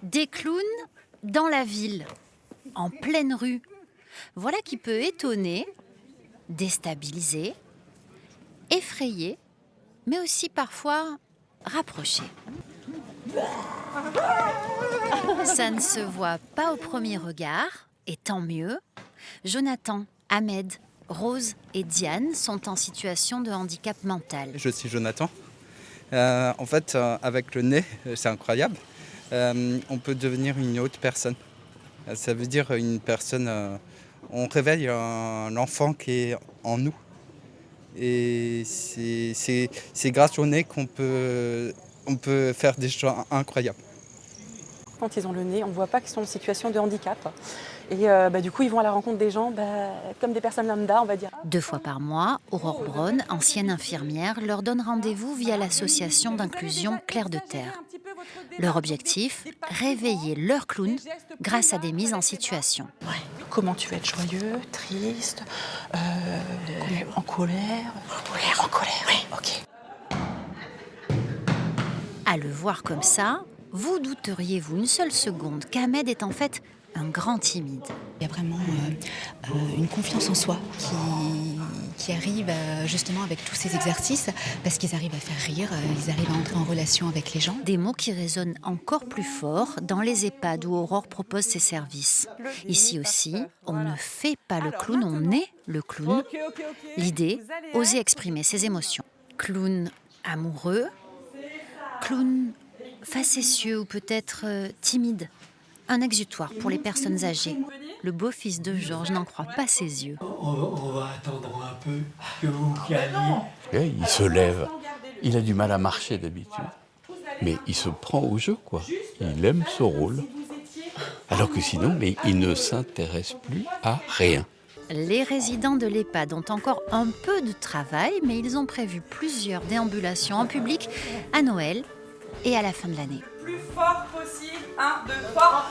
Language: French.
Des clowns dans la ville, en pleine rue. Voilà qui peut étonner, déstabiliser, effrayer, mais aussi parfois rapprocher. Ça ne se voit pas au premier regard, et tant mieux. Jonathan, Ahmed, Rose et Diane sont en situation de handicap mental. Je suis Jonathan. Avec le nez, c'est incroyable. On peut devenir une autre personne. Ça veut dire une personne. On réveille un enfant qui est en nous. Et c'est grâce au nez qu'on peut faire des choses incroyables. Quand ils ont le nez, on ne voit pas qu'ils sont en situation de handicap. Et du coup, ils vont à la rencontre des gens comme des personnes lambda, on va dire. 2 fois par mois, Aurore Braun, ancienne infirmière, leur donne rendez-vous via l'association d'inclusion Clair de Terre. Leur objectif, réveiller leur clown grâce à des mises en situation. Ouais. Comment tu vas être joyeux, triste, en colère. En colère, oui. Ok. À le voir comme ça, vous douteriez-vous une seule seconde qu'Ahmed est en fait un grand timide. Il y a vraiment une confiance en soi qui arrive justement avec tous ces exercices parce qu'ils arrivent à faire rire, ils arrivent à entrer en relation avec les gens. Des mots qui résonnent encore plus fort dans les EHPAD où Aurore propose ses services. Ici aussi, on ne fait pas le clown, on est le clown. L'idée, oser exprimer ses émotions. Clown amoureux, clown facétieux ou peut-être timide. Un exutoire pour les personnes âgées. Le beau-fils de Georges n'en croit pas ses yeux. On va attendre un peu que vous calmiez. Il se lève. Il a du mal à marcher d'habitude. Mais il se prend au jeu, quoi. Il aime ce rôle. Alors que sinon, il ne s'intéresse plus à rien. Les résidents de l'EHPAD ont encore un peu de travail, mais ils ont prévu plusieurs déambulations en public à Noël et à la fin de l'année. Plus fort possible. 1, 2, 3.